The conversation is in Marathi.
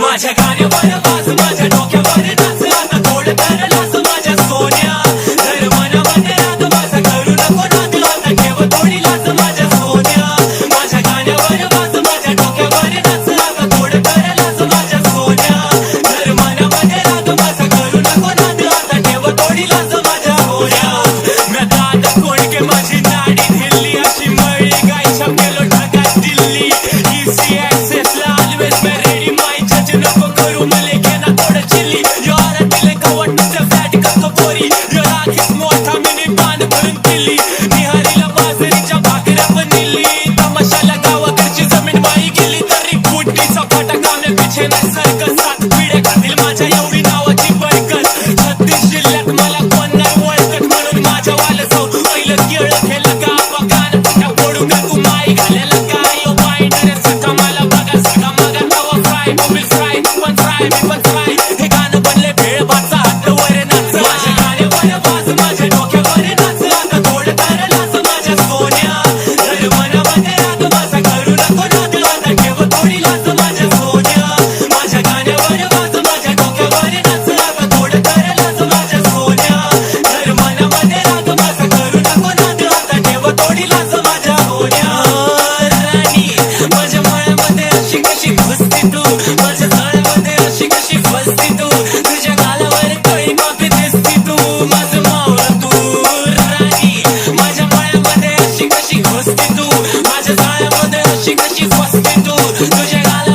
माझ्या गाण्यावर वाज, माझ्या डोक्यावर नाच, आता गोड कर लाज माझ्या सोन्या. जर मनामध्ये राग माझा करू नको नाद, आता ठेव थोडी लाज माझ्या सोन्या. माझ्या गाण्यावर वाज, माझ्या डोक्यावर नाच, आता गोड कर लाज माझ्या सोन्या. जर मनामध्ये राग माझा करू नको नाद, आता ठेव थोडी लाज माझ्या सोन्या. मी दाद कोणके माझी नाडी ढिल्ली, अशी मळी गायच्या गेलो ढगात दिल्ली. इझी ऍक्सेस ला ऑलवेज मी रेडी, माय जज नको करू मले घेना थोडं चिल्ली. यार दिले कवट नुसतं फॅट करतो पोरी, या राखीस मोठा मिनी पान भरून दिल्ली. निहारीला बाजरीच्या भाकऱ्या पण दिली, तमाशाला गावाकडची जमीन माई गेली. तरी कुटीचा फटाका मी पिछे नाही सरकत, 7 पिढ्या खातील माझ्या एवढी नावाची बरकत. 36 जिल्ह्यात मला कोण नाही ओळखत, म्हणून माझ्या वाल जाऊ पहिलं केळं खेळलं का बघान फटा फोडू का तू माई घालेलं काय. यो बाईंडर सका मला बघा सका मगा तवा फ्राय मोबिल फ्राय, तू पण फ्राय मी पण फ्राय. हे गाणं बनले भेळ भाचा हात वर नाच. माझ्या गाण्यावर वाज, माझ्या डोक्यावर नाच, आता गोड कर लाज माझ्या सोन्या. जर मनामध्ये राग माझा करू नको नाद, आता ठेव थोडी लाज माझ्या सोन्या. माझ्या गाण्यावर वाज, माझ्या डोक्यावर नाच, आता गोड कर लाज माझ्या सोन्या. जर मनामध्ये राग माझा करू नको नाद, आता ठेव थोडी लाज माझ्या सोन्या. राणी माझ्या मळ्यामध्ये अशी कशी घुसती तू, माझ्या तळ्यामध्ये अशी कशी फसती तू. तुझ्या गालावर कळी कॉफी दिसती तू, माझं मावळं तू. राणी माझ्या मळ्यामध्ये अशी कशी घुसती तू, माझ्या तळ्यामध्ये अशी कशी फसती तू. तुझ्या गाला